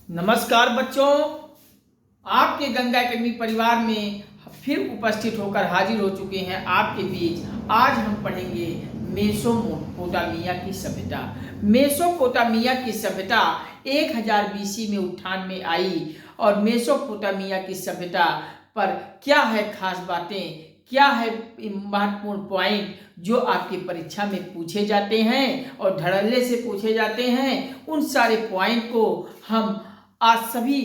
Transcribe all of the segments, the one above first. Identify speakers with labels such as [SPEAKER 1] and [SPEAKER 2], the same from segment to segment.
[SPEAKER 1] नमस्कार बच्चों, आपके गंगा एकेडमी परिवार में फिर उपस्थित होकर हाजिर हो चुके हैं आपके बीच। आज हम पढ़ेंगे मेसोपोटामिया की सभ्यता। मेसोपोटामिया की सभ्यता 1000 बीसी में उत्थान में आई और मेसोपोटामिया की सभ्यता पर क्या है खास बातें, क्या है महत्वपूर्ण पॉइंट जो आपकी परीक्षा में पूछे जाते हैं और धड़ल्ले से पूछे जाते हैं, उन सारे पॉइंट को हम आज सभी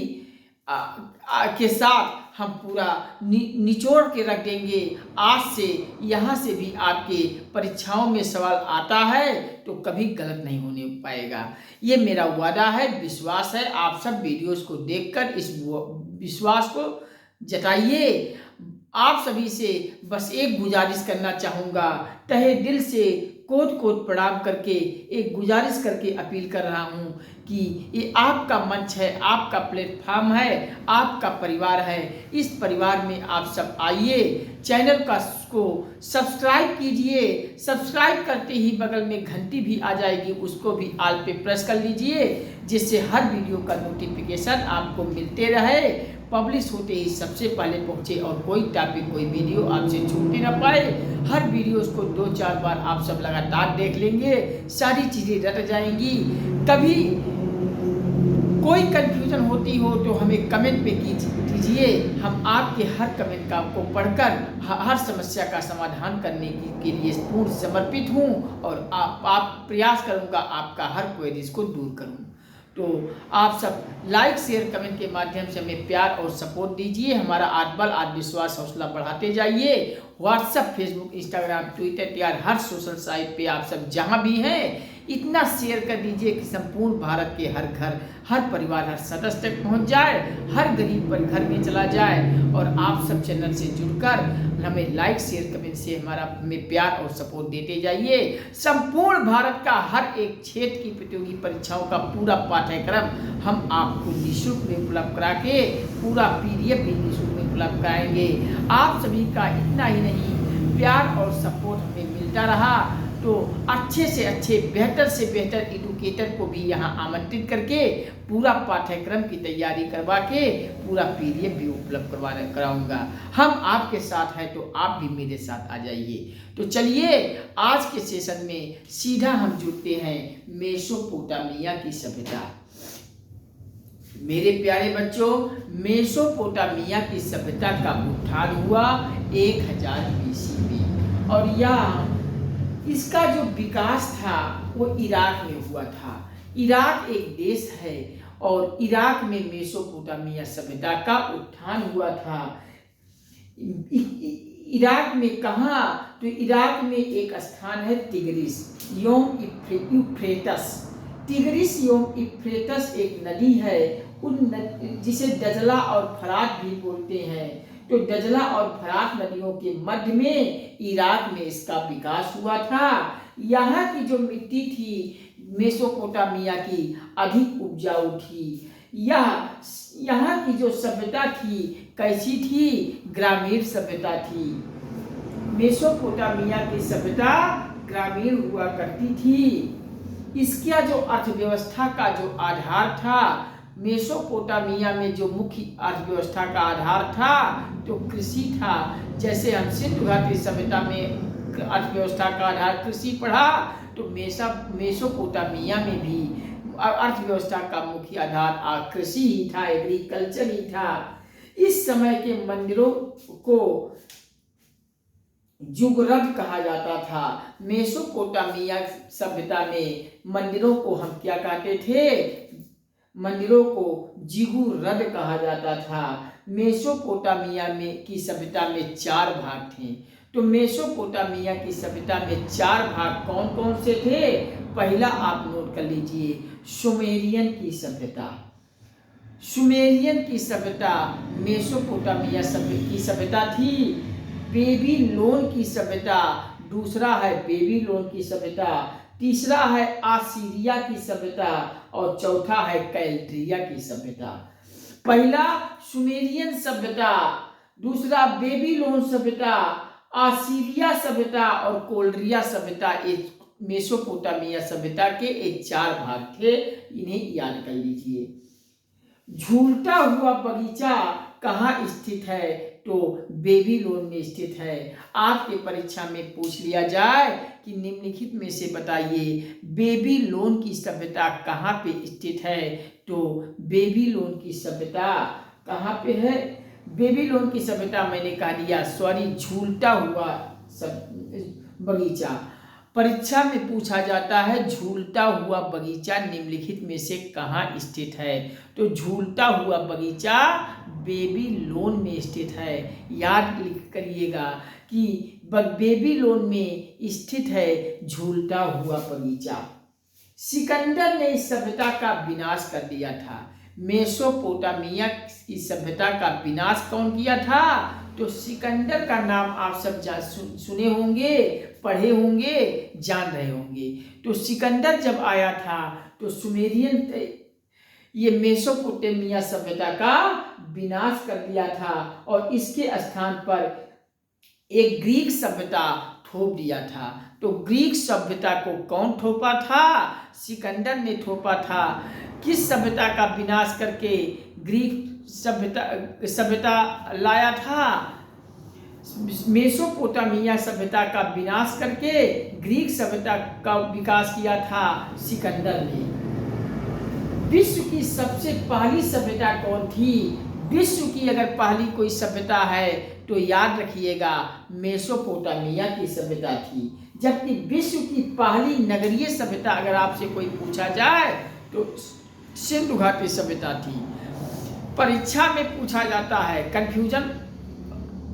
[SPEAKER 1] के साथ हम पूरा निचोड़ के रख देंगे। आज से यहाँ से भी आपके परीक्षाओं में सवाल आता है तो कभी गलत नहीं होने पाएगा, ये मेरा वादा है, विश्वास है। आप सब वीडियोस को देखकर इस विश्वास को जताइए। आप सभी से बस एक गुजारिश करना चाहूँगा, तहे दिल से कोट कोट प्रणाम करके एक गुजारिश करके अपील कर रहा हूँ कि ये आपका मंच है, आपका प्लेटफॉर्म है, आपका परिवार है। इस परिवार में आप सब आइए, चैनल को सब्सक्राइब कीजिए। सब्सक्राइब करते ही बगल में घंटी भी आ जाएगी, उसको भी ऑल पे प्रेस कर लीजिए, जिससे हर वीडियो का नोटिफिकेशन आपको मिलते रहे, पब्लिश होते ही सबसे पहले पहुंचे और कोई टॉपिक कोई वीडियो आपसे छूटने ना पाए। हर वीडियोस को 2-4 बार आप सब लगातार देख लेंगे, सारी चीज़ें रट जाएंगी। कभी कोई कंफ्यूजन होती हो तो हमें कमेंट पे कीजिए, हम आपके हर कमेंट का को पढ़कर हर समस्या का समाधान करने के लिए पूर्ण समर्पित हूँ और आप प्रयास करूँगा आपका हर क्वेरीज को दूर करूँ। तो आप सब लाइक शेयर कमेंट के माध्यम से हमें प्यार और सपोर्ट दीजिए, हमारा आत्मबल आत्मविश्वास हौसला बढ़ाते जाइए। व्हाट्सएप, फेसबुक, इंस्टाग्राम, ट्विटर यार हर सोशल साइट पे आप सब जहाँ भी हैं इतना शेयर कर दीजिए कि संपूर्ण भारत के हर घर, हर परिवार, हर सदस्य तक पहुँच जाए, हर गरीब पर घर में चला जाए। और आप सब चैनल से जुड़कर हमें लाइक शेयर कमेंट से हमें प्यार और सपोर्ट देते जाइए। संपूर्ण भारत का हर एक क्षेत्र की प्रतियोगी परीक्षाओं का पूरा पाठ्यक्रम हम आपको निःशुल्क में उपलब्ध करा के पूरा PDF भी निःशुल्क में उपलब्ध कराएंगे। आप सभी का इतना ही नहीं, प्यार और सपोर्ट हमें मिलता रहा तो अच्छे से अच्छे, बेहतर से बेहतर एडुकेटर को भी यहाँ आमंत्रित करके पूरा पाठ्यक्रम की तैयारी करवा के पूरा PDF भी उपलब्ध कराऊंगा। हम आपके साथ हैं तो आप भी मेरे साथ आ जाइए। तो चलिए आज के सेशन में सीधा हम जुड़ते हैं मेसोपोटामिया की सभ्यता। मेरे प्यारे बच्चों, मेसोपोटामिया की सभ्यता का उत्थान हुआ 1000 बीसी में और यह इसका जो विकास था वो इराक में हुआ था। इराक एक देश है और इराक में मेसोपोटामिया सभ्यता का उत्थान हुआ था। इराक में कहाँ? तो इराक में एक स्थान है तिग्रिस योम यूफ्रेटस। तिग्रिस योम यूफ्रेटस एक नदी है, जिसे दजला और फरात भी बोलते हैं। तो दजला और फरात नदियों के मध्य में इराक में इसका विकास हुआ था। यहाँ की जो मिट्टी थी मेसोपोटामिया की अधिक उपजाऊ थी। यहाँ की जो सभ्यता थी कैसी थी? ग्रामीण सभ्यता थी। मेसोपोटामिया की सभ्यता ग्रामीण हुआ करती थी। इसका जो अर्थव्यवस्था का जो आधार था, मेसोपोटामिया में जो मुख्य अर्थव्यवस्था का आधार था तो कृषि था। जैसे हम सिंधु घाटी सभ्यता में अर्थव्यवस्था का आधार कृषि पढ़ा, तो मेसोपोटामिया में भी अर्थव्यवस्था का मुख्य आधार कृषि ही था, एग्रीकल्चर ही था। इस समय के मंदिरों को जुगरद कहा जाता था। मेसोपोटामिया सभ्यता में मंदिरों को हम क्या कहते थे? मंदिरों को जिगुरद कहा जाता था। मेसोपोटामिया में की सभ्यता में 4 भाग थे। तो मेसोपोटामिया की सभ्यता में 4 भाग कौन कौन से थे? पहला आप नोट कर लीजिए, सुमेरियन की सभ्यता। सुमेरियन की सभ्यता मेसोपोटामिया की सभ्यता थी। बेबीलोन की सभ्यता दूसरा है, बेबीलोन की सभ्यता। तीसरा है आसीरिया की सभ्यता और चौथा है कैल्ट्रिया की सभ्यता। पहला सुमेरियन सभ्यता, दूसरा बेबीलोन सभ्यता, आसीरिया सभ्यता और कोल्ड्रिया सभ्यता। एक मेसोपोटामिया सभ्यता के 4 भाग थे, इन्हें याद कर लीजिए। झूलता हुआ बगीचा कहाँ स्थित है? तो बेबीलोन में स्थित है। आपके परीक्षा में पूछ लिया जाए कि निम्नलिखित में से बताइए बेबीलोन की सभ्यता कहाँ पे स्थित है? तो बेबीलोन की सभ्यता कहाँ पे है? बेबीलोन की सभ्यता मैंने कहा दिया, सॉरी, झूलता हुआ बगीचा। परीक्षा में पूछा जाता है झूलता हुआ बगीचा निम्नलिखित में से कहाँ स्थित है? तो झूलता हुआ बगीचा बेबीलोन में स्थित है। याद करिएगा कि बेबीलोन में स्थित है झूलता हुआ बगीचा। सिकंदर ने इस सभ्यता का विनाश कर दिया था। मेसोपोटामिया की सभ्यता का विनाश कौन किया था? तो सिकंदर का नाम आप सब सुने होंगे, पढ़े होंगे, जान रहे होंगे। तो सिकंदर जब आया था तो सुमेरियन ये मेसोपोटामिया सभ्यता का विनाश कर दिया था और इसके स्थान पर एक ग्रीक सभ्यता थोप दिया था। तो ग्रीक सभ्यता को कौन थोपा था? सिकंदर ने थोपा था। किस सभ्यता का विनाश करके ग्रीक सभ्यता लाया था? मेसोपोटामिया सभ्यता का विनाश करके ग्रीक सभ्यता का विकास किया था सिकंदर ने। विश्व की सबसे पहली सभ्यता कौन थी? विश्व की अगर पहली कोई सभ्यता है तो याद रखिएगा मेसोपोटामिया की सभ्यता थी। जबकि विश्व की पहली नगरीय सभ्यता अगर आपसे कोई पूछा जाए तो सिंधु घाटी सभ्यता थी। परीक्षा में पूछा जाता है, कंफ्यूजन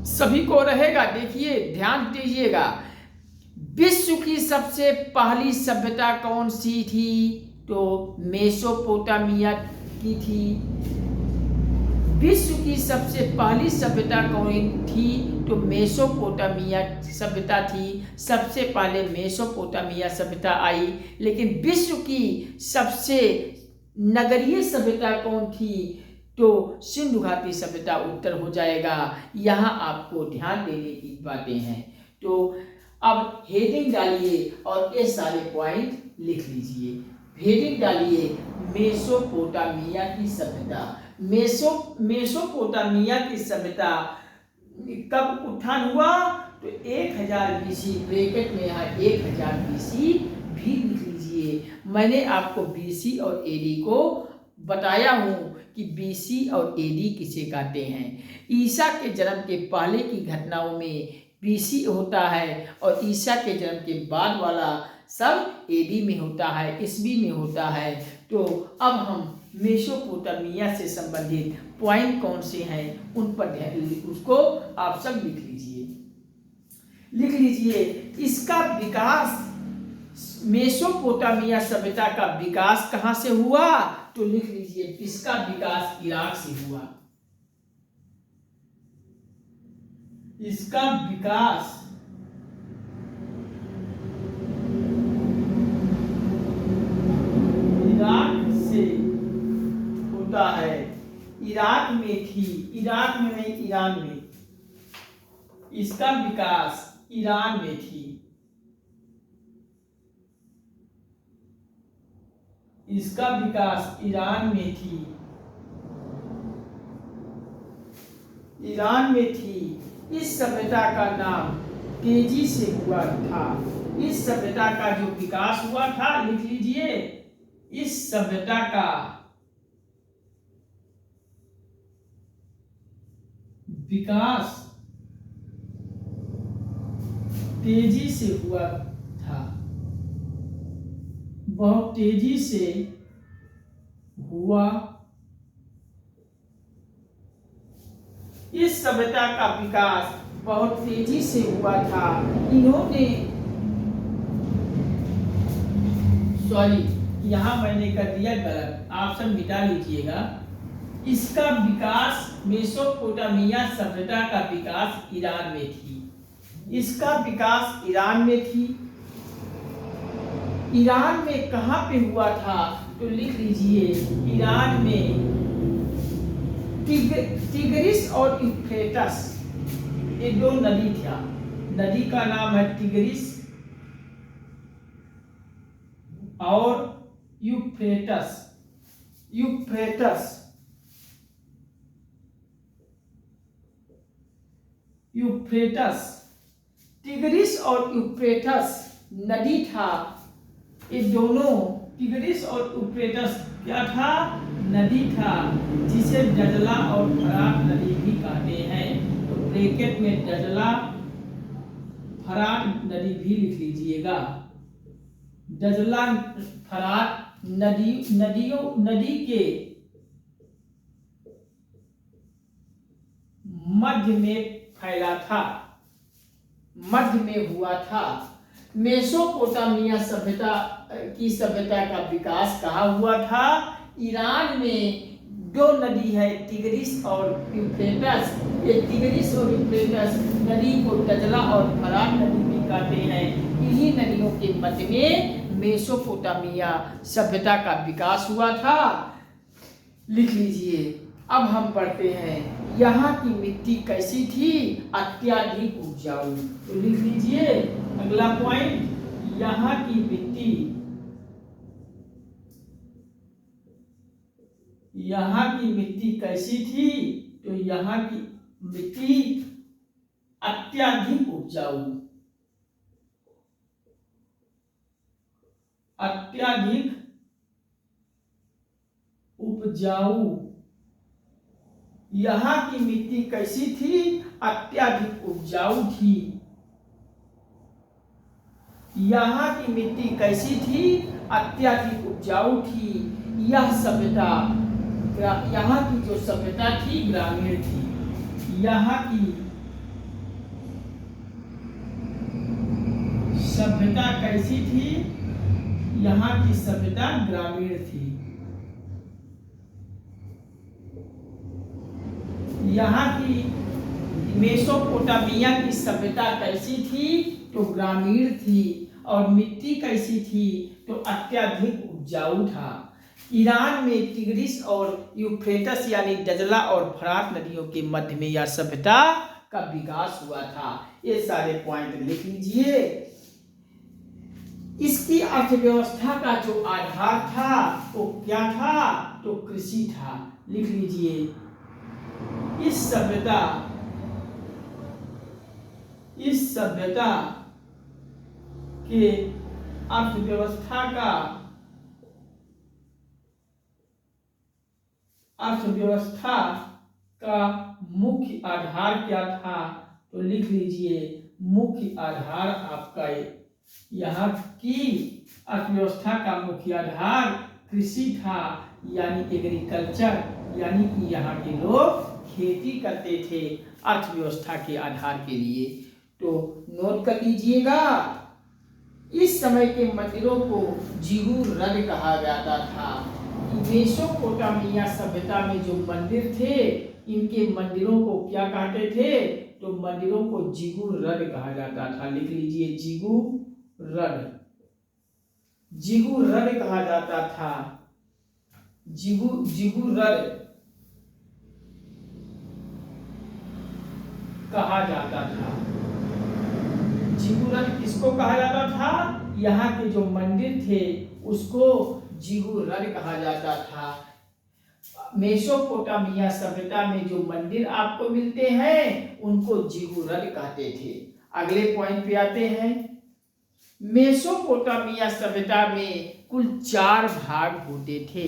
[SPEAKER 1] सभी को रहेगा, देखिए ध्यान दीजिएगा। विश्व की सबसे पहली सभ्यता कौन सी थी? तो मेसोपोटामिया की थी। विश्व की सबसे पहली सभ्यता कौन थी? तो मेसोपोटामिया सभ्यता थी। सबसे पहले मेसोपोटामिया सभ्यता आई। लेकिन विश्व की सबसे नगरीय सभ्यता कौन थी? तो सिंधु घाटी सभ्यता उत्तर हो जाएगा। यहाँ आपको ध्यान देने की बातें हैं। तो अब हेडिंग डालिए और ये सारे पॉइंट लिख लीजिए। हेडिंग डालिए मेसोपोटामिया की सभ्यता। मेसोपोटामिया की सभ्यता कब उत्थान हुआ? तो 1000 बीसी, ब्रैकेट में यहाँ 1000 बीसी भी लिख लीजिए। मैंने आपको बीसी और एडी को बताया हूँ कि बीसी और एडी किसे कहते हैं। ईसा के जन्म के पहले की घटनाओं में बीसी होता है और ईसा के जन्म के बाद वाला सब एडी में होता है, ईस्वी में होता है। तो अब हम मेसोपोटामिया से संबंधित पॉइंट कौन से हैं उन पर उसको आप सब लिख लीजिए। इसका विकास, मेसोपोटामिया सभ्यता का विकास कहाँ से हुआ? तो लिख लीजिए इसका विकास इराक से हुआ। इसका विकास इराक से होता है। इराक में थी, इराक में नहीं, ईरान में। इसका विकास ईरान में थी। इसका विकास ईरान में थी। ईरान में थी। इस सभ्यता का नाम तेजी से हुआ था। इस सभ्यता का जो विकास हुआ था, लिख लीजिए, इस सभ्यता का विकास तेजी से हुआ था, बहुत तेजी से हुआ। इस सभ्यता का विकास बहुत तेजी से हुआ था। इन्होंने, सॉरी, यहाँ मैंने कर दिया गलत, आप सब मिटा लीजिएगा। इसका विकास, मेसोपोटामिया सभ्यता का विकास ईरान में थी। इसका विकास ईरान में थी। ईरान में कहाँ पे हुआ था? तो लिख लीजिए ईरान में टिग्रिस और यूफ्रेटस, ये दो नदी था। नदी का नाम है टिग्रिस और यूफ्रेटस। यूफ्रेटस यूफ्रेटस, टिग्रिस और यूफ्रेटस नदी था। ये दोनों टिग्रिस और यूफ्रेटस क्या था? नदी था, जिसे डजला और फरात नदी भी कहते हैं। तो ब्रैकेट में डजला फरात नदी भी लिख लीजिएगा। डजला फरात नदी के मध्य में फैला था, मध्य में हुआ था। मेसोपोटामिया सभ्यता का विकास कहाँ हुआ था? ईरान में दो नदी है, टिग्रिस और यूफ्रेटस। ये टिग्रिस और यूफ्रेटस नदी को डजला और फरात नदी भी कहते हैं। इन्हीं नदियों के मध्य में मेसोपोटामिया सभ्यता का विकास हुआ था। लिख लीजिए। अब हम पढ़ते हैं, यहाँ की मिट्टी कैसी थी? अत्यधिक उपजाऊ। तो लिख लीजिए अगला पॉइंट, यहाँ की मिट्टी, यहाँ की मिट्टी कैसी थी? तो यहाँ की मिट्टी अत्यधिक उपजाऊ, अत्यधिक उपजाऊ। यहाँ की मिट्टी कैसी थी? अत्यधिक उपजाऊ थी। यहाँ की मिट्टी कैसी थी? अत्यधिक उपजाऊ थी। यह सभ्यता, यहाँ की जो सभ्यता थी ग्रामीण थी। यहाँ की सभ्यता कैसी थी? यहाँ की सभ्यता ग्रामीण थी। यहाँ की मेसोपोटामिया की सभ्यता कैसी थी? तो ग्रामीण थी। और मिट्टी कैसी थी? तो अत्यधिक उपजाऊ था। ईरान में टिग्रिस और यूफ्रेटस यानी डजला और फरात नदियों के मध्य में यह सभ्यता का विकास हुआ था। ये सारे पॉइंट लिख लीजिए। इसकी अर्थव्यवस्था का जो आधार था वो क्या था? तो कृषि था। लिख लीजिए। इस सभ्यता के अर्थव्यवस्था का मुख्य आधार क्या था? तो लिख लीजिए मुख्य आधार आपका यहाँ की अर्थव्यवस्था का मुख्य आधार कृषि था, यानी एग्रीकल्चर, यानी कि यहाँ के लोग खेती करते थे अर्थव्यवस्था के आधार के लिए। तो नोट कर लीजिएगा। इस समय के मंदिरों को जिगुरद कहा जाता था। मेसोपोटामिया सभ्यता में जो मंदिर थे, इनके मंदिरों को क्या कहते थे? तो मंदिरों को जिगुरद कहा जाता था। लिख लीजिए जिगुरद, जिगुरद कहा जाता था। जिगुरद कहा जाता था। जिगुरद किसको कहा जाता था? यहाँ के जो मंदिर थे उसको जिगुरद कहा जाता था। मेसोपोटामिया सभ्यता में जो मंदिर आपको मिलते हैं उनको जिगुरद कहते थे। अगले पॉइंट पे आते हैं। मेसोपोटामिया सभ्यता में कुल 4 भाग होते थे।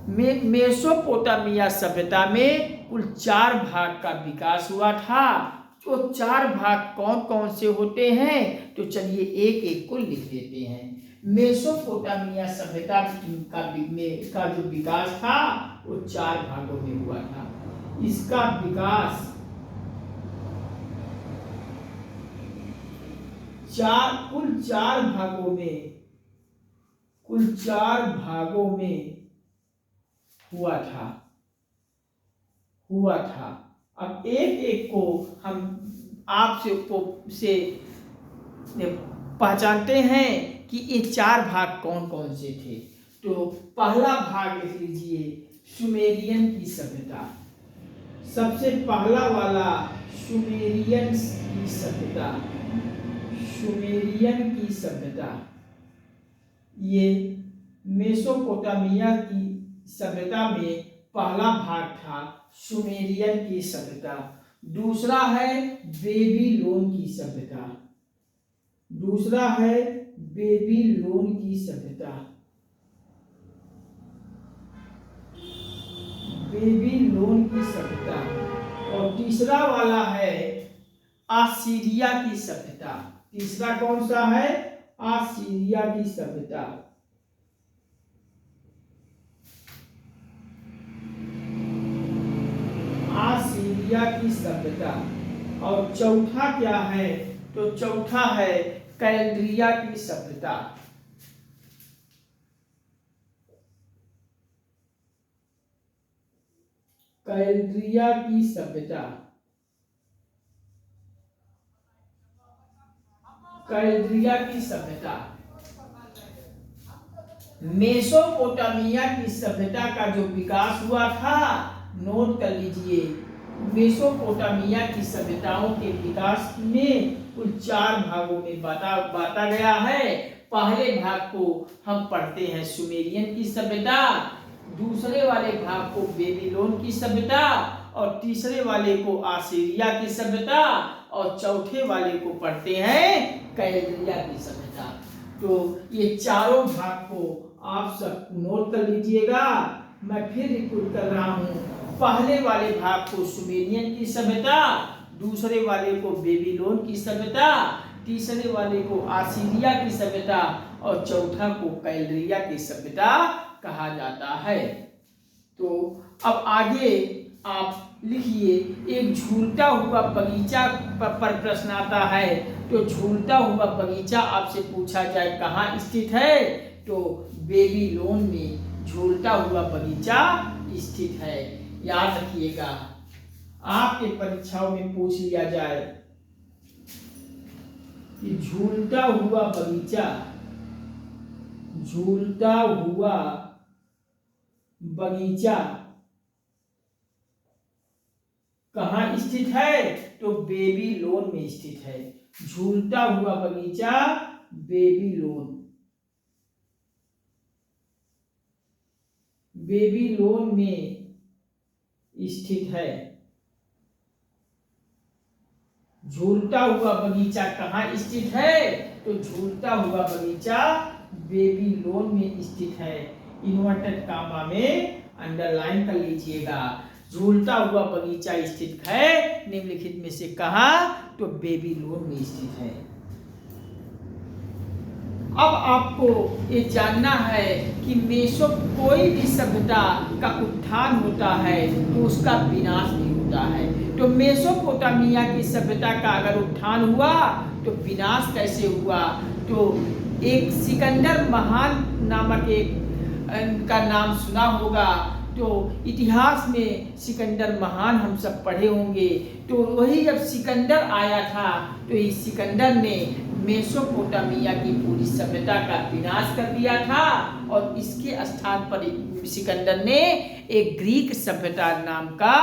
[SPEAKER 1] मेसोपोटामिया सभ्यता में कुल 4 भाग का विकास हुआ था। तो 4 भाग कौन कौन से होते हैं? तो चलिए एक एक को लिख देते हैं। मेसोपोटामिया सभ्यता का जो विकास था वो 4 भागों में हुआ था। इसका विकास कुल 4 भागों में हुआ था। अब एक एक को हम आपसे पहचानते हैं कि ये 4 भाग कौन कौन से थे। तो पहला भाग लिख लीजिए सुमेरियन की सभ्यता। सबसे पहला वाला सुमेरियन की सभ्यता। सुमेरियन की सभ्यता ये मेसोपोटामिया की सभ्यता में पहला भाग था, सुमेरियन की सभ्यता। दूसरा है बेबीलोन की सभ्यता, दूसरा है बेबीलोन की सभ्यता, बेबीलोन की सभ्यता। और तीसरा वाला है आसीरिया की सभ्यता। तीसरा कौन सा है? आसीरिया की सभ्यता। आसीरिया की सभ्यता। और चौथा क्या है? तो चौथा है कैल्ड्रिया की सभ्यता। कैल्ड्रिया की सभ्यता। कैल्ड्रिया की सभ्यता। मेसोपोटामिया की सभ्यता का जो विकास हुआ था, नोट कर लीजिए, मेसोपोटामिया की सभ्यताओं के विकास में कुल 4 भागों में बांटा गया है। पहले भाग को हम पढ़ते हैं सुमेरियन की सभ्यता, दूसरे वाले भाग को बेबीलोन की सभ्यता, और तीसरे वाले को आसीरिया की सभ्यता, और चौथे वाले को पढ़ते हैं कैल्डिया की सभ्यता। तो ये चारों भाग को आप सब नोट कर लीजिएगा। मैं फिर रिपीट कर रहा हूँ, पहले वाले भाग को सुमेरियन की सभ्यता, दूसरे वाले को बेबीलोन की सभ्यता, तीसरे वाले को आसीरिया की सभ्यता, और चौथा को कैल्डिया की सभ्यता कहा जाता है। तो अब आगे आप लिखिए, एक झूलता हुआ बगीचा पर प्रश्न आता है। तो झूलता हुआ बगीचा आपसे पूछा जाए कहाँ स्थित है, तो बेबीलोन में झूलता हुआ बगीचा स्थित है। याद रखिएगा, आपके परीक्षाओं में पूछ लिया जाए कि झूलता हुआ बगीचा, झूलता हुआ बगीचा कहाँ स्थित है, तो बेबीलोन में स्थित है। झूलता हुआ बगीचा बेबीलोन, बेबीलोन में स्थित है। झूलता हुआ बगीचा कहाँ स्थित है, तो झूलता हुआ बगीचा बेबीलोन में स्थित है। इन्वर्टेड कामा में अंडरलाइन कर लीजिएगा। झूलता हुआ बगीचा स्थित है निम्नलिखित में से कहाँ, तो बेबीलोन में स्थित है। अब आपको ये जानना है कि मेसो कोई भी सभ्यता का उत्थान होता है तो उसका विनाश भी होता है। तो मेसोपोटामिया की सभ्यता का अगर उत्थान हुआ तो विनाश कैसे हुआ, तो एक सिकंदर महान नामक एक का नाम सुना होगा। तो इतिहास में सिकंदर महान हम सब पढ़े होंगे। तो वही जब सिकंदर आया था तो इस सिकंदर ने मेसोपोटामिया की पूरी सभ्यता का विनाश कर दिया था, और इसके स्थान पर सिकंदर ने एक ग्रीक सभ्यता नाम का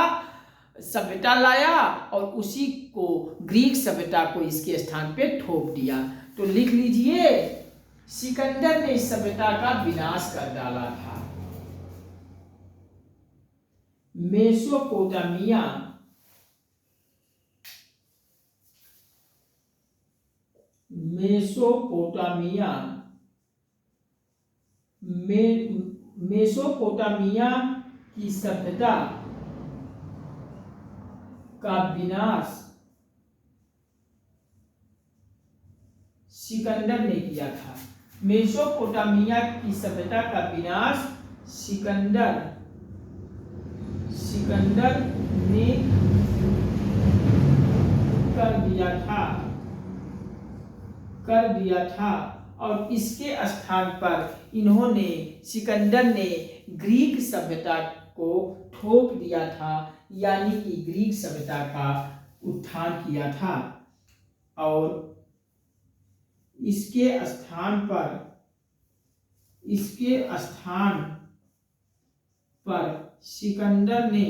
[SPEAKER 1] सभ्यता लाया, और उसी को ग्रीक सभ्यता को इसके स्थान पे थोप दिया। तो लिख लीजिए, सिकंदर ने इस सभ्यता का विनाश कर डाला था। मेसोपोटामिया मेसोपोटामिया मेसोपोटामिया की सभ्यता का विनाश सिकंदर ने किया था। मेसोपोटामिया की सभ्यता का विनाश सिकंदर ने कर दिया था, और इसके स्थान पर इन्होंने सिकंदर ने ग्रीक सभ्यता को ठोक दिया था, यानी कि ग्रीक सभ्यता का उत्थान किया था। और इसके स्थान पर सिकंदर ने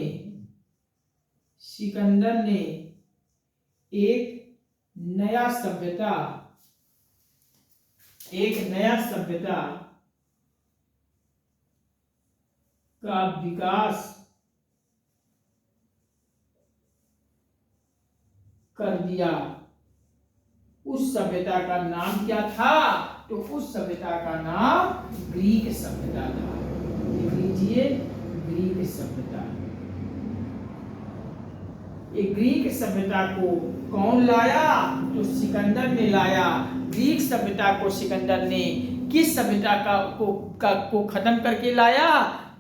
[SPEAKER 1] एक नया सभ्यता का विकास कर दिया। उस सभ्यता का नाम क्या था? तो उस सभ्यता का नाम ग्रीक सभ्यता था। लिख लीजिए, ग्रीक सभ्यता। ये ग्रीक सभ्यता को कौन लाया? तो सिकंदर ने लाया। ग्रीक सभ्यता को सिकंदर ने किस सभ्यता को खत्म करके लाया?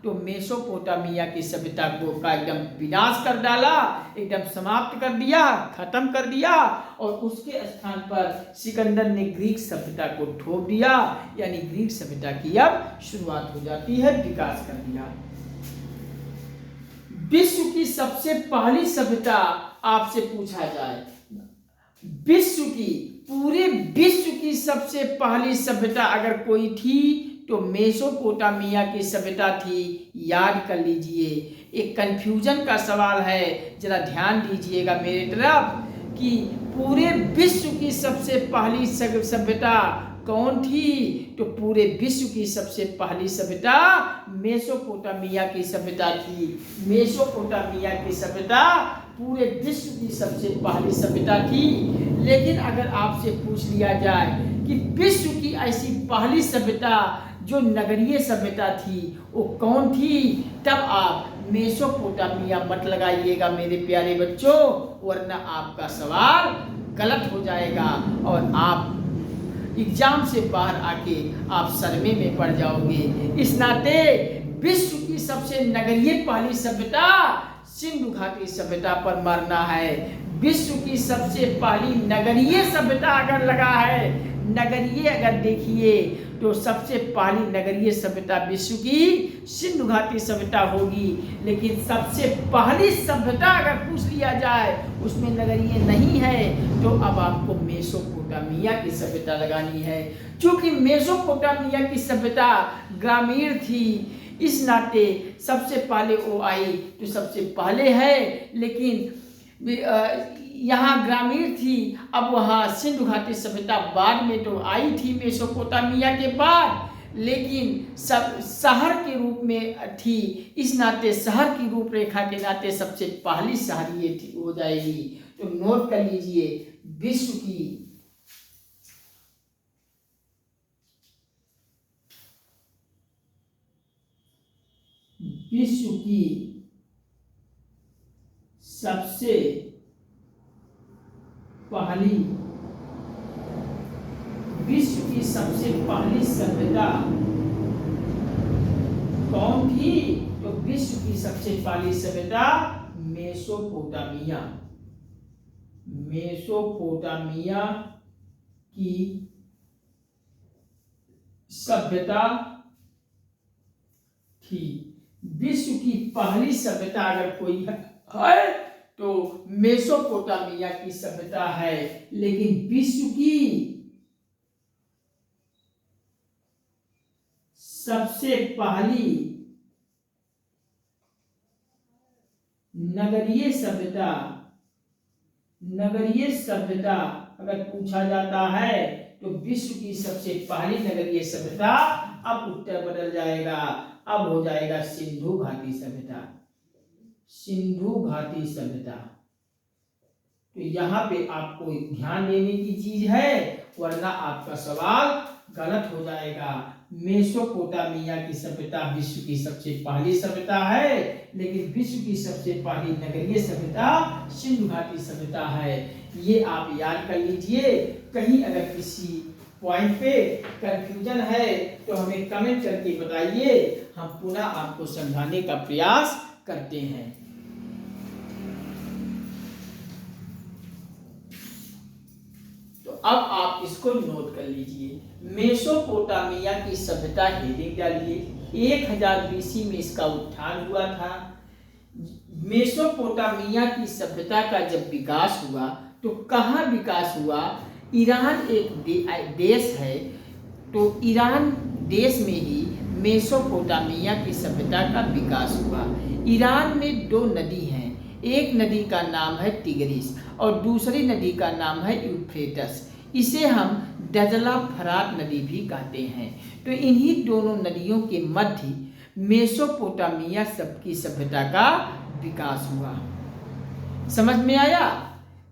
[SPEAKER 1] तो मेसोपोटामिया की सभ्यता का एकदम विनाश कर डाला, एकदम समाप्त कर दिया, खत्म कर दिया। और उसके स्थान पर सिकंदर ने ग्रीक सभ्यता को ठोक दिया, यानी ग्रीक सभ्यता की अब शुरुआत हो जाती है, विकास कर दिया। विश्व की सबसे पहली सभ्यता आपसे पूछा जाए, विश्व की, पूरे विश्व की सबसे पहली सभ्यता अगर कोई थी तो मेसोपोटामिया की सभ्यता थी। याद कर लीजिए। एक कंफ्यूजन का सवाल है, जरा ध्यान दीजिएगा मेरे तरफ, कि पूरे विश्व की सबसे पहली सभ्यता कौन थी? तो पूरे विश्व की सबसे पहली सभ्यता मेसोपोटामिया की सभ्यता थी। मेसोपोटामिया की सभ्यता पूरे विश्व की सबसे पहली सभ्यता थी। लेकिन अगर आपसे पूछ लिया जाए कि विश्व की ऐसी पहली सभ्यता जो नगरीय सभ्यता थी वो कौन थी, तब आप मेसोपोटामिया मत लगाइएगा मेरे प्यारे बच्चों, वरना आपका सवाल गलत हो जाएगा और आप एग्जाम से बाहर आके आप सरमे में पड़ जाओगे। इस नाते विश्व की सबसे नगरीय पहली सभ्यता सिंधु घाटी सभ्यता पर मरना है। विश्व की सबसे पहली नगरीय सभ्यता अगर लगा है, नगरीय अगर देखिए तो सबसे पहली नगरीय सभ्यता विश्व की सिंधु घाटी सभ्यता होगी। लेकिन सबसे पहली सभ्यता अगर पूछ लिया जाए उसमें नगरीय नहीं है, तो अब आपको मेसोपोटामिया की सभ्यता लगानी है। क्योंकि मेसोपोटामिया की सभ्यता ग्रामीण थी, इस नाते सबसे पहले वो आई तो सबसे पहले है। लेकिन यहाँ ग्रामीण थी, अब वहाँ सिंधु घाटी सभ्यता बाद में तो आई थी मेसोपोटामिया के बाद, लेकिन सब शहर के रूप में थी। इस नाते शहर की रूपरेखा के नाते सबसे पहली शहर ये हो जाएगी। तो नोट कर लीजिए, विश्व की सबसे पहली, विश्व की सबसे पहली सभ्यता कौन थी? तो विश्व की सबसे पहली सभ्यता मेसोपोटामिया, मेसोपोटामिया की सभ्यता थी। विश्व की पहली सभ्यता अगर कोई है तो मेसोपोटामिया की सभ्यता है। लेकिन विश्व की सबसे पहली नगरीय सभ्यता, नगरीय सभ्यता अगर पूछा जाता है तो विश्व की सबसे पहली नगरीय सभ्यता, अब उत्तर बदल जाएगा, अब हो जाएगा सिंधु घाटी सभ्यता, सिंधु घाटी सभ्यता। तो यहाँ पे आपको ध्यान देने की चीज है, वरना आपका सवाल गलत हो जाएगा। मेसोपोटामिया की सभ्यता विश्व की सबसे पहली सभ्यता है, लेकिन विश्व की सबसे पहली नगरीय सभ्यता सिंधु घाटी सभ्यता है। ये आप याद कर लीजिए। कहीं अगर किसी पॉइंट पे कंफ्यूजन है तो हमें कमेंट करके बताइए, हम पुनः आपको समझाने का प्रयास करते हैं। तो अब आप इसको नोट कर लीजिए। मेसोपोटामिया की सभ्यता हेडिंग डालिए। 1000 BC में इसका उत्थान हुआ था। मेसोपोटामिया की सभ्यता का जब विकास हुआ तो कहाँ विकास हुआ? ईरान एक देश है, तो ईरान देश में ही मेसोपोटामिया की सभ्यता का विकास हुआ। ईरान में 2 नदी हैं, एक नदी का नाम है टिग्रिस और दूसरी नदी का नाम है यूफ्रेटस। इसे हम दजला फरात नदी भी कहते हैं। तो इन्हीं दोनों नदियों के मध्य मेसोपोटामिया की सभ्यता का विकास हुआ। समझ में आया?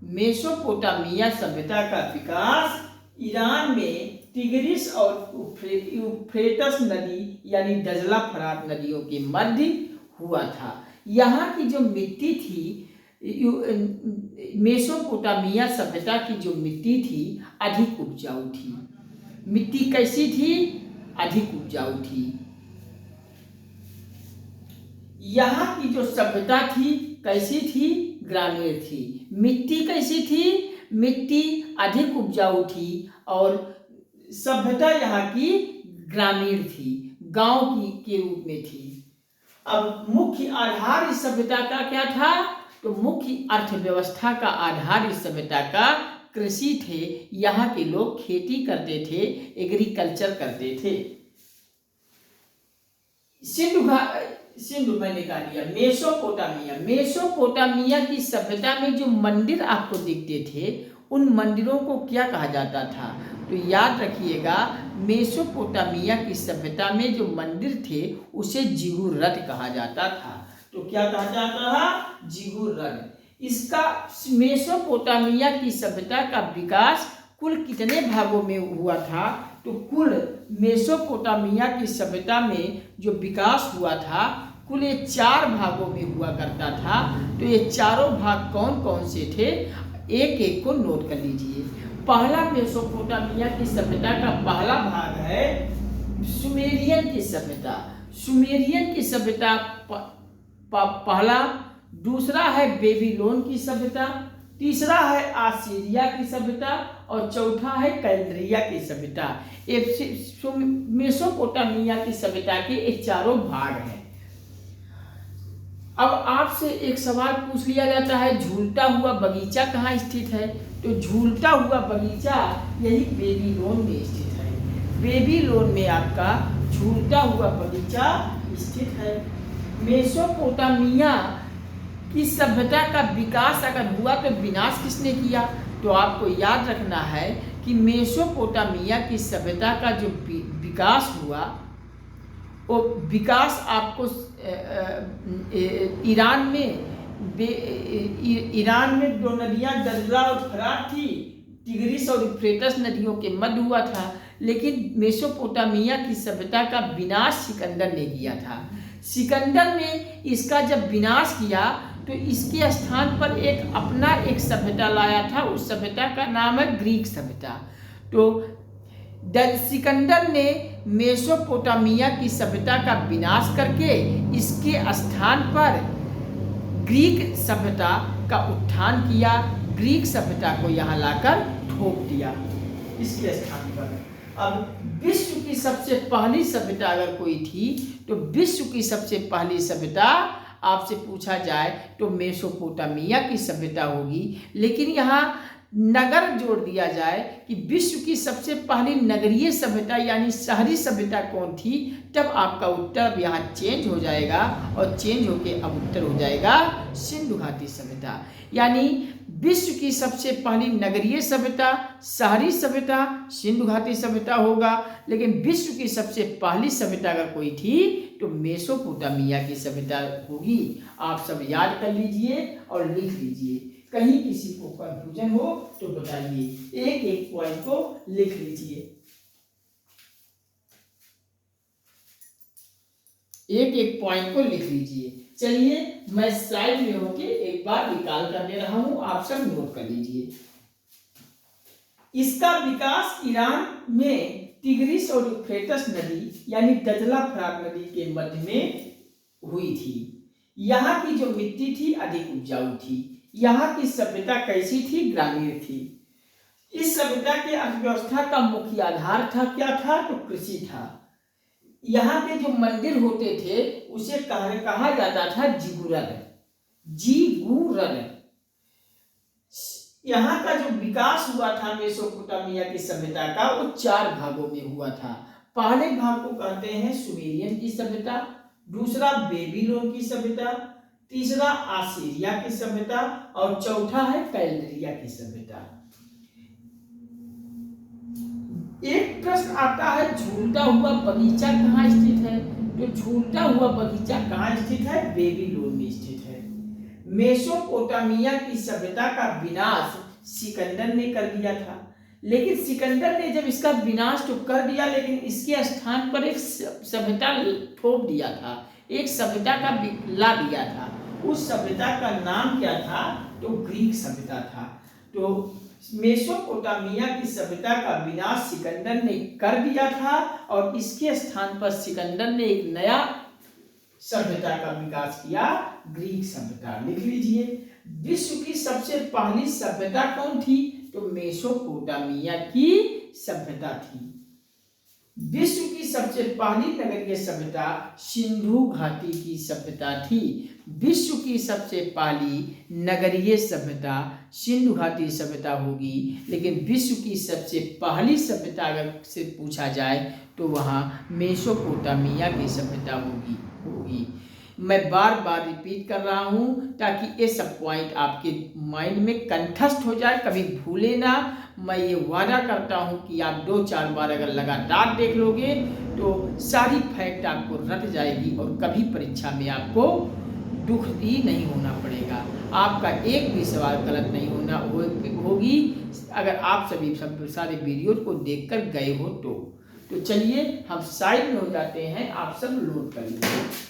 [SPEAKER 1] मेसोपोटामिया सभ्यता का विकास ईरान में टिग्रिस और यूफ्रेटस नदी यानी दजला फरात नदियों के मध्य हुआ था। यहाँ की जो मिट्टी थी, मेसोपोटामिया सभ्यता की जो मिट्टी थी अधिक उपजाऊ थी। मिट्टी कैसी थी? अधिक उपजाऊ थी। यहाँ की जो सभ्यता थी कैसी थी? ग्रामीण थी। मिट्टी कैसी थी? मिट्टी अधिक उपजाऊ थी और सभ्यता यहाँ की ग्रामीण थी, गांव की के रूप में थी। अब मुख्य आधार इस सभ्यता का क्या था? तो मुख्य अर्थव्यवस्था का आधार इस सभ्यता का कृषि थे। यहाँ के लोग खेती करते थे, एग्रीकल्चर करते थे। सिंधु मैंने कहा दिया। मेसोपोटामिया की सभ्यता में जो मंदिर आपको दिखते थे उन मंदिरों को क्या कहा जाता था? तो याद रखिएगा, मेसोपोटामिया की सभ्यता में जो मंदिर थे उसे जिगुरट कहा जाता था। तो क्या कहा जाता था? जिगुरट। इसका मेसोपोटामिया की सभ्यता का विकास कुल कितने भागों में हुआ था? तो कुल मेसोपोटामिया की सभ्यता में जो विकास हुआ था कुल ये 4 भागों में हुआ करता था। तो ये चारों भाग कौन कौन से थे? एक एक को नोट कर लीजिए। पहला मेसोपोटामिया की सभ्यता का पहला भाग है सुमेरियन की सभ्यता। सुमेरियन की सभ्यता पहला। दूसरा है बेबीलोन की सभ्यता। तीसरा है आसीरिया की सभ्यता और चौथा है कैल्दरिया की सभ्यता। मेसोपोटामिया की सभ्यता के ये चारों भाग हैं। अब आपसे एक सवाल पूछ लिया जाता है, झूलता हुआ बगीचा कहाँ स्थित है? तो झूलता हुआ बगीचा यही बेबीलोन में स्थित है। बेबीलोन में आपका झूलता हुआ बगीचा स्थित है। मेसोपोटामिया की सभ्यता का विकास अगर हुआ तो विनाश किसने किया? तो आपको याद रखना है कि मेसोपोटामिया की सभ्यता का जो विकास हुआ वो विकास आपको ईरान में 2 नदियाँ दजला और फरात थी, टिग्रिस और यूफ्रेटस नदियों के मध्य हुआ था। लेकिन मेसोपोटामिया की सभ्यता का विनाश सिकंदर ने किया था। सिकंदर ने इसका जब विनाश किया तो इसके स्थान पर एक सभ्यता लाया था। उस सभ्यता का नाम है ग्रीक सभ्यता। तो सिकंदर ने मेसोपोटामिया की सभ्यता का विनाश करके इसके स्थान पर ग्रीक सभ्यता का उत्थान किया। ग्रीक सभ्यता को यहाँ लाकर ठोक दिया इसके स्थान पर। अब विश्व की सबसे पहली सभ्यता अगर कोई थी तो विश्व की सबसे पहली सभ्यता आपसे पूछा जाए तो मेसोपोटामिया की सभ्यता होगी। लेकिन यहाँ नगर जोड़ दिया जाए कि विश्व की सबसे पहली नगरीय सभ्यता यानी शहरी सभ्यता कौन थी, तब आपका उत्तर अब यहाँ चेंज हो जाएगा और चेंज होके अब उत्तर हो जाएगा सिंधु घाटी सभ्यता। यानी विश्व की सबसे पहली नगरीय सभ्यता, शहरी सभ्यता सिंधु घाटी सभ्यता होगा। लेकिन विश्व की सबसे पहली सभ्यता अगर कोई थी तो मेसोपोटामिया की सभ्यता होगी। आप सब याद कर लीजिए और लिख लीजिए। कहीं किसी को कंफ्यूजन हो तो बताइए, एक एक पॉइंट को लिख लीजिए। एक एक पॉइंट को लिख लीजिए। चलिए मैं स्लाइड में होके एक बार निकाल कर दे रहा हूं, आप सब नोट कर लीजिए। इसका विकास ईरान में टिग्रिस और यूफ्रेटस नदी यानी दजला फरात नदी के मध्य में हुई थी। यहाँ की जो मिट्टी थी अधिक उपजाऊ थी। यहाँ की सभ्यता कैसी थी? ग्रामीण थी। इस सभ्यता के अर्थव्यवस्था का मुख्य आधार था क्या था? तो कृषि था। यहाँ के जो मंदिर होते थे उसे कहा जाता था जिगुरट। यहाँ का जो विकास हुआ था मेसोपोटामिया की सभ्यता का वो 4 भागों में हुआ था। पहले भाग को कहते हैं सुमेरियन की सभ्यता, दूसरा बेबीलोन की सभ्यता, तीसरा आसीरिया की सभ्यता और चौथा है कैल्दरिया की सभ्यता। एक प्रश्न आता है झूलता हुआ बगीचा कहाँ स्थित है? तो झूलता हुआ बगीचा कहाँ स्थित है? बेबीलोन में स्थित है। मेसोपोटामिया की सभ्यता का विनाश सिकंदर ने कर दिया था। लेकिन सिकंदर ने जब इसका विनाश तो कर दिया, लेकिन इसके स्थान पर एक सभ्यता थोप दिया था, एक सभ्यता का ला दिया था। उस सभ्यता का नाम क्या था? तो ग्रीक सभ्यता था। तो मेसोपोटामिया की सभ्यता का विनाश सिकंदर ने कर दिया था और इसके स्थान पर सिकंदर ने एक नया सभ्यता का विकास किया, ग्रीक सभ्यता। लिख लीजिए, विश्व की सबसे पहली सभ्यता कौन थी? तो मेसोपोटामिया की सभ्यता थी। विश्व की सबसे पहली नगरीय सभ्यता सिंधु घाटी की सभ्यता थी। विश्व की सबसे पहली नगरीय सभ्यता सिंधु घाटी सभ्यता होगी, लेकिन विश्व की सबसे पहली सभ्यता अगर से पूछा जाए तो वहाँ मेसोपोटामिया की सभ्यता होगी। मैं बार बार रिपीट कर रहा हूँ ताकि ये सब पॉइंट आपके माइंड में कंठस्थ हो जाए, कभी भूले ना। मैं ये वादा करता हूँ कि आप 2-4 बार अगर लगातार देख लोगे तो सारी फैक्ट आपको रट जाएगी और कभी परीक्षा में आपको दुख ही नहीं होना पड़ेगा। आपका एक भी सवाल गलत नहीं होगी अगर आप सभी सारे वीडियो को देखकर गए हो तो चलिए हम साइड में हो जाते हैं, आप सब लोड कर लीजिए।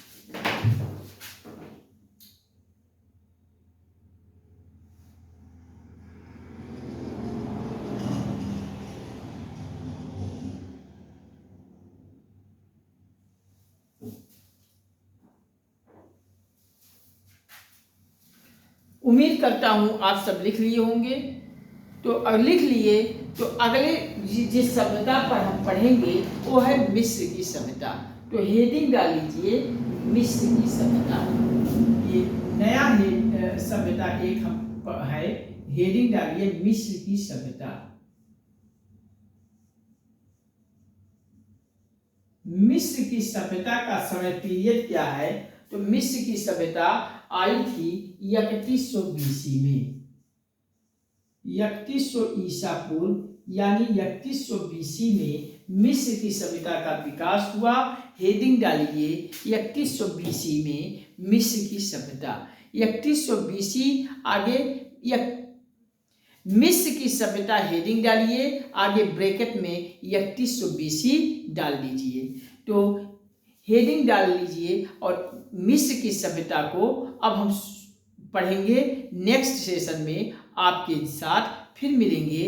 [SPEAKER 1] उम्मीद करता हूँ आप सब लिख लिए होंगे। तो लिख लिए तो अगले जिस सभ्यता पर हम पढ़ेंगे वो है मिस्र की सभ्यता। तो हेडिंग डाल लीजिए मिस्र की सभ्यता। ये नया सभ्यता एक हम है, हेडिंग डालिए मिस्र की सभ्यता। मिस्र की सभ्यता का समय पीरियड क्या है? तो मिस्र की सभ्यता आई थी 3100 बीसी में, 3100 ईसा पूर्व यानी 3100 बीसी में मिस्र की सभ्यता का विकास हुआ। हेडिंग डालिए 3100 बीसी में मिस्र की सभ्यता। 3100 बीसी आगे मिस्र की सभ्यता हेडिंग डालिए, आगे ब्रैकेट में 3100 बीसी डाल दीजिए। तो हेडिंग डाल लीजिए और मिस्र की सभ्यता को अब हम पढ़ेंगे नेक्स्ट सेशन में आपके साथ फिर मिलेंगे।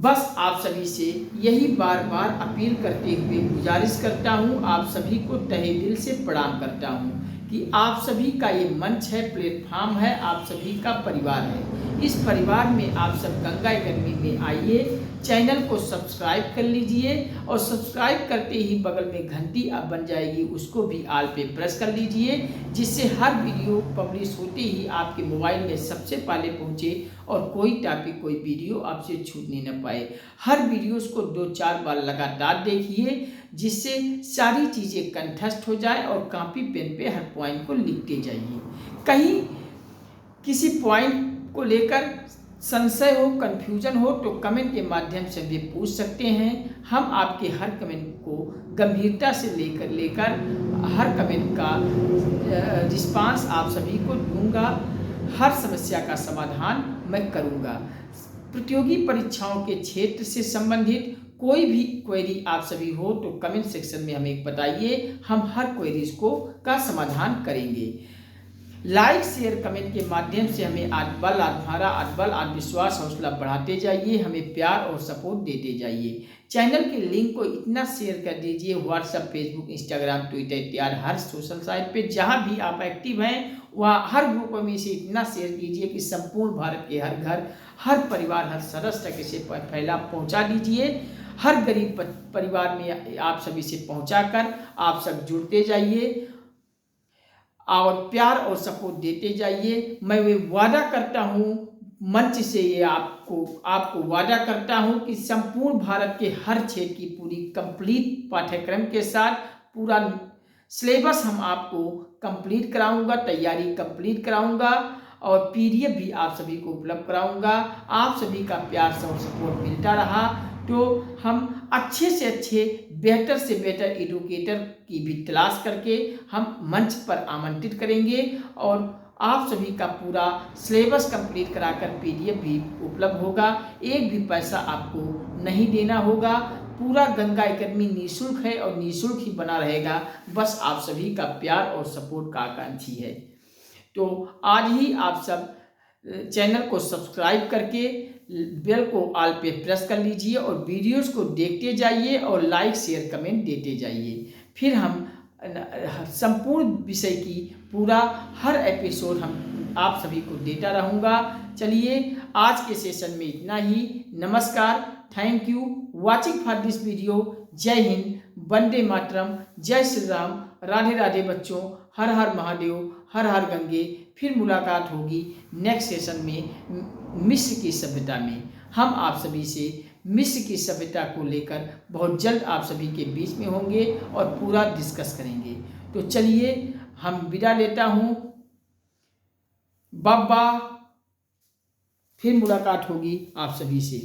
[SPEAKER 1] बस आप सभी से यही बार बार अपील करते हुए गुजारिश करता हूँ, आप सभी को तहे दिल से प्रणाम करता हूँ कि आप सभी का ये मंच है, प्लेटफॉर्म है, आप सभी का परिवार है। इस परिवार में आप सब गंगा एकेडमी में आइए, चैनल को सब्सक्राइब कर लीजिए और सब्सक्राइब करते ही बगल में घंटी अब बन जाएगी, उसको भी ऑल पे प्रेस कर लीजिए, जिससे हर वीडियो पब्लिश होते ही आपके मोबाइल में सबसे पहले पहुंचे और कोई टॉपिक कोई वीडियो आपसे छूटने न पाए। हर वीडियोस को 2-4 बार लगातार देखिए, जिससे सारी चीज़ें कंठस्थ हो जाए और कॉपी पेन पे हर पॉइंट को लिखते जाइए। कहीं किसी पॉइंट को लेकर संशय हो, कंफ्यूजन हो तो कमेंट के माध्यम से भी पूछ सकते हैं। हम आपके हर कमेंट को गंभीरता से लेकर हर कमेंट का रिस्पांस आप सभी को दूंगा, हर समस्या का समाधान मैं करूंगा। प्रतियोगी परीक्षाओं के क्षेत्र से संबंधित कोई भी क्वेरी आप सभी हो तो कमेंट सेक्शन में हमें बताइए, हम हर क्वेरीज का समाधान करेंगे। लाइक शेयर कमेंट के माध्यम से हमें आत्मबल, आत्मबल, आत्मविश्वास, हौसला बढ़ाते जाइए, हमें प्यार और सपोर्ट देते जाइए। चैनल के लिंक को इतना शेयर कर दीजिए व्हाट्सएप, फेसबुक, इंस्टाग्राम, ट्विटर इत्यादि हर सोशल साइट पे जहाँ भी आप एक्टिव हैं वहाँ हर ग्रुपों में से इतना शेयर कीजिए कि संपूर्ण भारत के हर घर, हर परिवार, हर सदस्य तक इसे पहुँचा दीजिए। हर गरीब परिवार में आप सभी से पहुँचाकर आप सब जुड़ते जाइए और प्यार और सपोर्ट देते जाइए। मैं वे वादा करता हूँ मंच से, ये आपको वादा करता हूँ कि संपूर्ण भारत के हर क्षेत्र की पूरी कंप्लीट पाठ्यक्रम के साथ पूरा सिलेबस हम आपको कंप्लीट कराऊंगा, तैयारी कंप्लीट कराऊंगा और पीडीएफ भी आप सभी को उपलब्ध कराऊंगा। आप सभी का प्यार और सपोर्ट मिलता रहा तो हम अच्छे से अच्छे, बेहतर से बेहतर एडुकेटर की भी तलाश करके हम मंच पर आमंत्रित करेंगे और आप सभी का पूरा सिलेबस कंप्लीट कराकर पीडीएफ भी उपलब्ध होगा। एक भी पैसा आपको नहीं देना होगा। पूरा गंगा एकेडमी निःशुल्क है और निःशुल्क ही बना रहेगा। बस आप सभी का प्यार और सपोर्ट का आकांक्षी है। तो आज ही आप सब चैनल को सब्सक्राइब करके बेल को ऑल पे प्रेस कर लीजिए और वीडियोस को देखते जाइए और लाइक शेयर कमेंट देते जाइए। फिर हम संपूर्ण विषय की पूरा हर एपिसोड हम आप सभी को देता रहूँगा। चलिए आज के सेशन में इतना ही। नमस्कार, thank you watching for this video. जय हिंद, वंदे मातरम, जय श्री राम, राधे राधे बच्चों, हर हर महादेव, हर हर गंगे। फिर मुलाकात होगी नेक्स्ट सेशन में मिस्र की सभ्यता में। हम आप सभी से मिस्र की सभ्यता को लेकर बहुत जल्द आप सभी के बीच में होंगे और पूरा डिस्कस करेंगे। तो चलिए हम विदा लेता हूँ। बाबा, फिर मुलाकात होगी आप सभी से।